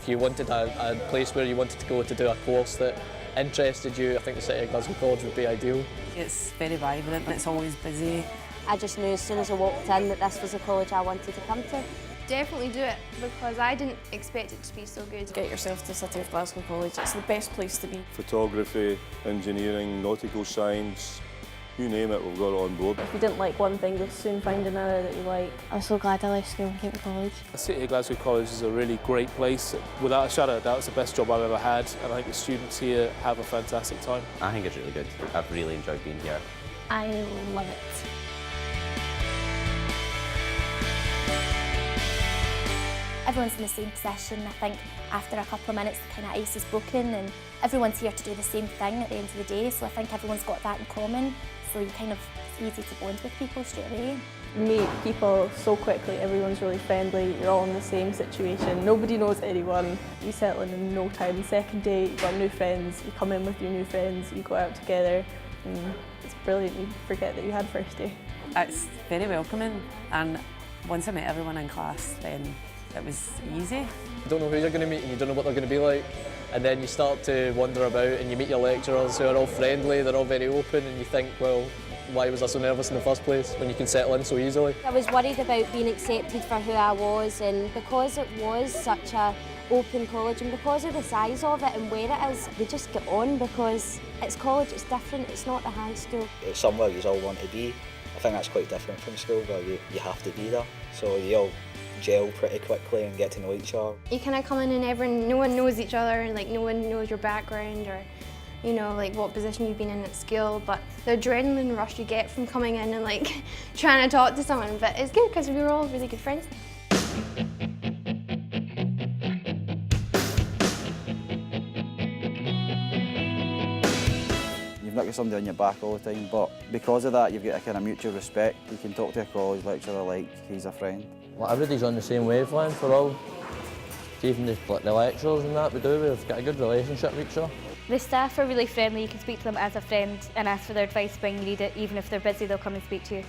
you wanted a place where you wanted to go to do a course that interested you, I think the City of Glasgow College would be ideal. It's very vibrant and it's always busy. I just knew as soon as I walked in that this was a college I wanted to come to. Definitely do it, because I didn't expect it to be so good. Get yourself to City of Glasgow College, it's the best place to be. Photography, engineering, nautical science, you name it, we've got it on board. If you didn't like one thing, you'll soon find another that you like. I'm so glad I left school and came to college. The City of Glasgow College is a really great place. Without a shadow of a doubt, it's the best job I've ever had, and I think the students here have a fantastic time. I think it's really good. I've really enjoyed being here. I love it. Everyone's in the same position. I think after a couple of minutes the kind of ice is broken and everyone's here to do the same thing at the end of the day, so I think everyone's got that in common, so you kind of, it's easy to bond with people straight away. You meet people so quickly, everyone's really friendly, you're all in the same situation, nobody knows anyone. You settle in no time. Second day, you've got new friends, you come in with your new friends, you go out together, and it's brilliant, you forget that you had first day. It's very welcoming, and once I met everyone in class, then it was easy. You don't know who you're going to meet and you don't know what they're going to be like, and then you start to wander about and you meet your lecturers who are all friendly, they're all very open, and you think, well, why was I so nervous in the first place when you can settle in so easily? I was worried about being accepted for who I was, and because it was such a open college and because of the size of it and where it is, we just get on because it's college, it's different, it's not the high school. It's somewhere you all want to be. I think that's quite different from school where you have to be there, so you all gel pretty quickly and get to know each other. You kind of come in and no one knows each other, and like no one knows your background or, you know, like what position you've been in at school, but the adrenaline rush you get from coming in and like trying to talk to someone, but it's good because we were all really good friends. You've not got somebody on your back all the time, but because of that you've got a kind of mutual respect. You can talk to a college lecturer like he's a friend. Well, everybody's on the same wavelength, we're all, even the lecturers and that we do, we've got a good relationship with each other. The staff are really friendly, you can speak to them as a friend and ask for their advice when you need it. Even if they're busy, they'll come and speak to you.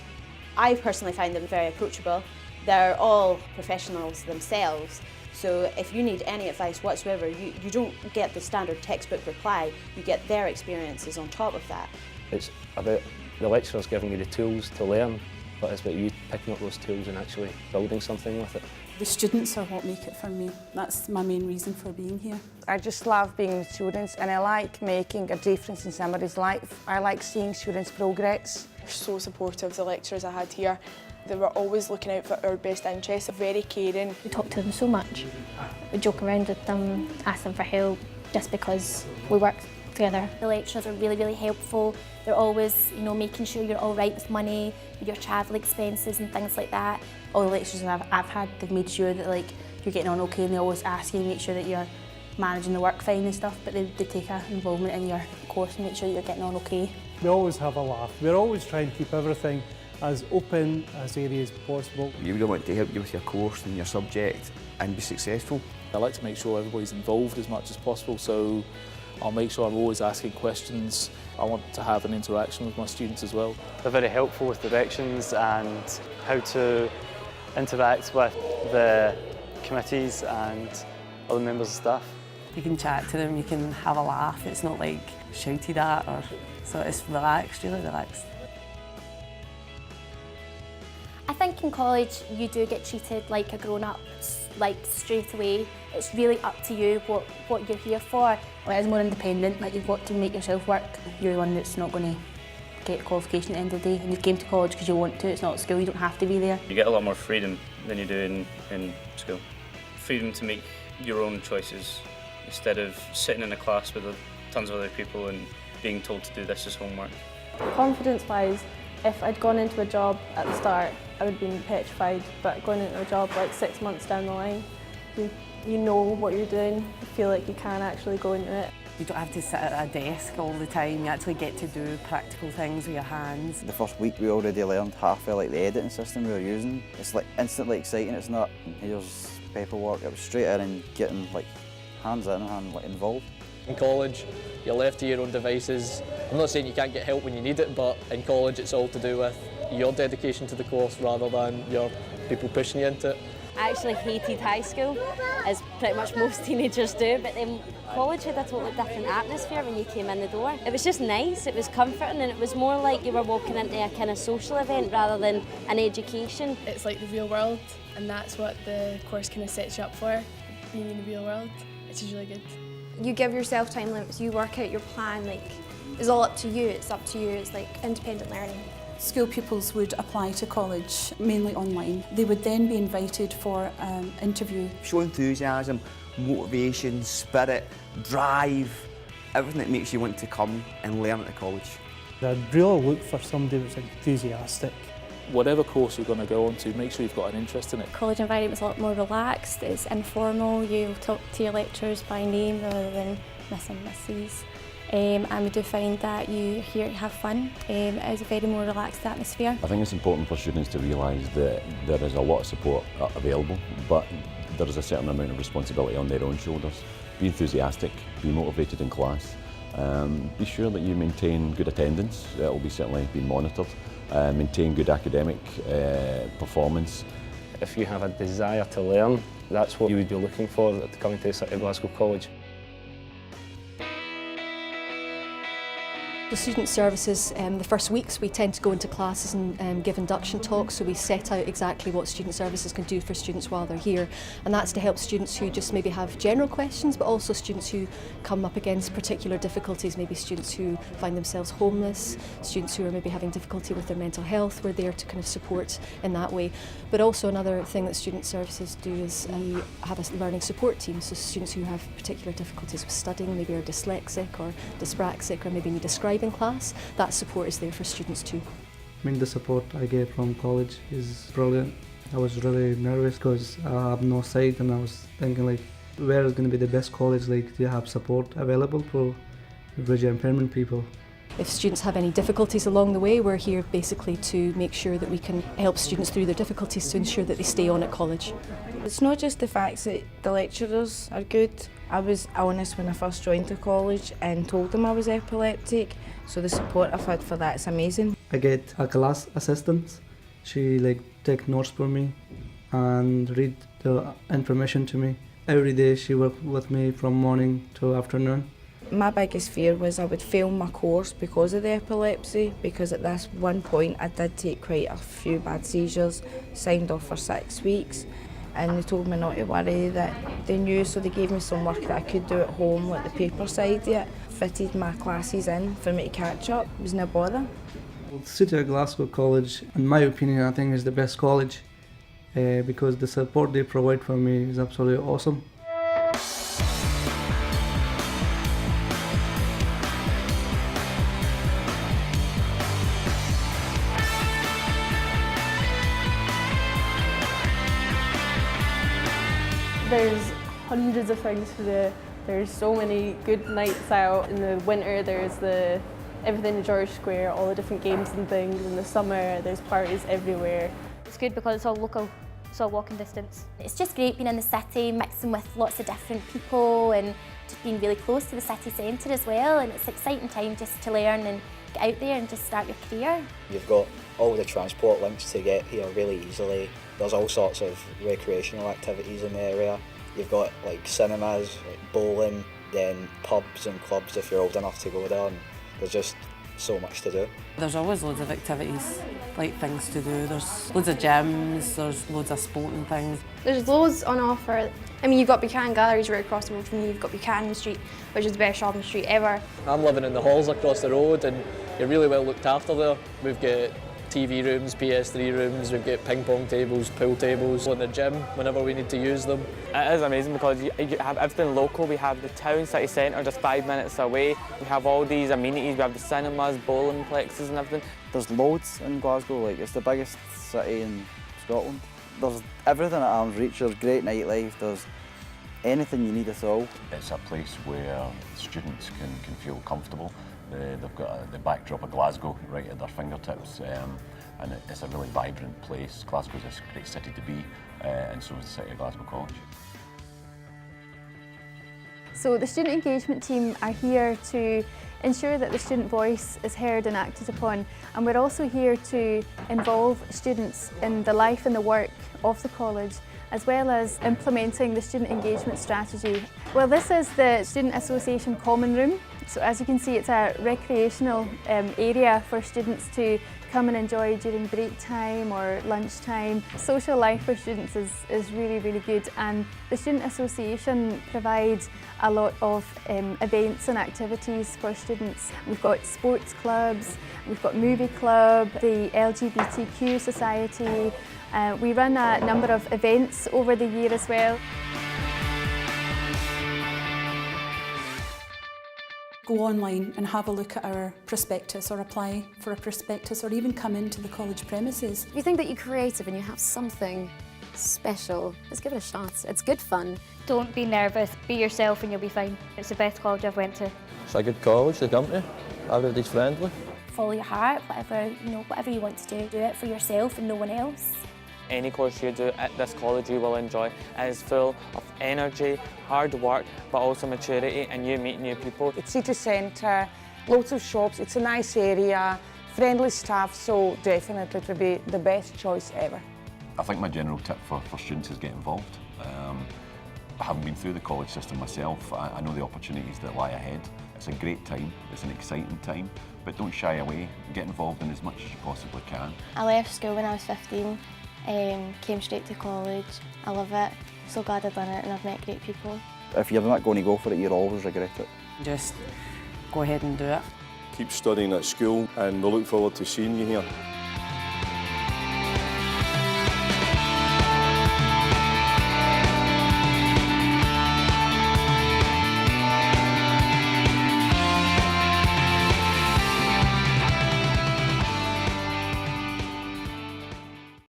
I personally find them very approachable. They're all professionals themselves, so if you need any advice whatsoever, you don't get the standard textbook reply, you get their experiences on top of that. It's about the lecturers giving you the tools to learn, but it's about you picking up those tools and actually building something with it. The students are what make it for me. That's my main reason for being here. I just love being with students and I like making a difference in somebody's life. I like seeing students progress. They're so supportive, the lecturers I had here. They were always looking out for our best interests, very caring. We talk to them so much. We joke around with them, ask them for help, just because we work together. The lecturers are really, really helpful. They're always, you know, making sure you're all right with money, with your travel expenses and things like that. All the lecturers I've had, they've made sure that like you're getting on okay, and they always ask you to make sure that you're managing the work fine and stuff, but they take an involvement in your course and make sure that you're getting on okay. We always have a laugh. We're always trying to keep everything as open as area as possible. You really want to help you with your course and your subject and be successful. I like to make sure everybody's involved as much as possible, so I'll make sure I'm always asking questions. I want to have an interaction with my students as well. They're very helpful with directions and how to interact with the committees and other members of staff. You can chat to them, you can have a laugh, it's not like shouted at, or so it's relaxed, really relaxed. I think in college you do get treated like a grown-up, like straight away. It's really up to you what you're here for. Well, it is more independent, like you've got to make yourself work. You're the one that's not going to get a qualification at the end of the day, and you came to college because you want to, it's not school, you don't have to be there. You get a lot more freedom than you do in school. Freedom to make your own choices instead of sitting in a class with tons of other people and being told to do this as homework. Confidence-wise, if I'd gone into a job at the start, I would have been petrified, but going into a job like 6 months down the line, you know what you're doing, you feel like you can actually go into it. You don't have to sit at a desk all the time, you actually get to do practical things with your hands. The first week we already learned half of like the editing system we were using. It's like instantly exciting, it's not here's paperwork, it was straight in and getting like hands in and like involved. In college, you're left to your own devices. I'm not saying you can't get help when you need it, but in college it's all to do with your dedication to the course rather than your people pushing you into it. I actually hated high school, as pretty much most teenagers do, but then college had a totally different atmosphere when you came in the door. It was just nice, it was comforting, and it was more like you were walking into a kind of social event rather than an education. It's like the real world, and that's what the course kind of sets you up for, being in the real world, which is really good. You give yourself time limits, you work out your plan, like it's all up to you, it's like independent learning. School pupils would apply to college, mainly online. They would then be invited for an interview. Show enthusiasm, motivation, spirit, drive, everything that makes you want to come and learn at the college. I'd really look for somebody who's enthusiastic. Whatever course you're going to go on to, make sure you've got an interest in it. College environment's a lot more relaxed, it's informal, you talk to your lecturers by name rather than Miss and Mrs. And we do find that you here have fun. It is a very more relaxed atmosphere. I think it's important for students to realise that there is a lot of support available, but there is a certain amount of responsibility on their own shoulders. Be enthusiastic, be motivated in class, be sure that you maintain good attendance, it will be certainly being monitored, maintain good academic performance. If you have a desire to learn, that's what you would be looking for coming to City of Glasgow College. The student services, the first weeks we tend to go into classes and give induction talks, so we set out exactly what student services can do for students while they're here, and that's to help students who just maybe have general questions, but also students who come up against particular difficulties, maybe students who find themselves homeless, students who are maybe having difficulty with their mental health. We're there to kind of support in that way. But also another thing that student services do is we have a learning support team, so students who have particular difficulties with studying, maybe are dyslexic or dyspraxic, or maybe need a scribe in class, that support is there for students too. I mean, the support I get from college is brilliant. I was really nervous because I have no sight, and I was thinking like, where is going to be the best college like to have support available for visual impairment people. If students have any difficulties along the way, we're here basically to make sure that we can help students through their difficulties to ensure that they stay on at college. It's not just the fact that the lecturers are good. I was honest when I first joined the college and told them I was epileptic, so the support I've had for that is amazing. I get a class assistant. She take notes for me and read the information to me. Every day she worked with me from morning to afternoon. My biggest fear was I would fail my course because of the epilepsy, because at this one point I did take quite a few bad seizures, signed off for 6 weeks, and they told me not to worry, that they knew, so they gave me some work that I could do at home, like the paper side of it, fitted my classes in for me to catch up. It was no bother. City of Glasgow College, in my opinion, I think is the best college because the support they provide for me is absolutely awesome. There's hundreds of things to do. There's so many good nights out. In the winter there's everything in George Square, all the different games and things. In the summer there's parties everywhere. It's good because it's all local, it's all walking distance. It's just great being in the city, mixing with lots of different people and just being really close to the city centre as well, and it's an exciting time just to learn and get out there and just start your career. You've got all the transport links to get here really easily. There's all sorts of recreational activities in the area. You've got like cinemas, like bowling, then pubs and clubs if you're old enough to go there, and there's just so much to do. There's always loads of activities, like things to do. There's loads of gyms, there's loads of sporting things. There's loads on offer. I mean, you've got Buchanan Galleries right across the road from you, you've got Buchanan Street, which is the best shopping street ever. I'm living in the halls across the road, and you're really well looked after there. We've got TV rooms, PS3 rooms, we've got ping pong tables, pool tables, in the gym whenever we need to use them. It is amazing because you have everything local. We have the town city centre just 5 minutes away. We have all these amenities, we have the cinemas, bowling plexes and everything. There's loads in Glasgow, like it's the biggest city in Scotland. There's everything at arm's reach, there's great nightlife, there's anything you need at all. It's a place where students can feel comfortable. They've got the backdrop of Glasgow right at their fingertips, and it's a really vibrant place. Glasgow's a great city to be, and so is the City of Glasgow College. So the student engagement team are here to ensure that the student voice is heard and acted upon, and we're also here to involve students in the life and the work of the college as well as implementing the student engagement strategy. Well, this is the Student Association Common Room. So as you can see, it's a recreational area for students to come and enjoy during break time or lunchtime. Social life for students is really, really good, and the Student Association provides a lot of events and activities for students. We've got sports clubs, we've got movie club, the LGBTQ Society. We run a number of events over the year as well. Go online and have a look at our prospectus or apply for a prospectus or even come into the college premises. If you think that you're creative and you have something special, let's give it a shot. It's good fun. Don't be nervous, be yourself and you'll be fine. It's the best college I've went to. It's a good college to come to, everybody's friendly. Follow your heart, whatever you want to do it for yourself and no one else. Any course you do at this college you will enjoy. It is full of energy, hard work, but also maturity, and you meet new people. It's city centre, lots of shops, it's a nice area, friendly staff, so definitely it will be the best choice ever. I think my general tip for students is get involved. Having been through the college system myself, I know the opportunities that lie ahead. It's a great time, it's an exciting time, but don't shy away. Get involved in as much as you possibly can. I left school when I was 15. Came straight to college. I love it. So glad I've done it and I've met great people. If you're not going to go for it, you'll always regret it. Just go ahead and do it. Keep studying at school and we look forward to seeing you here.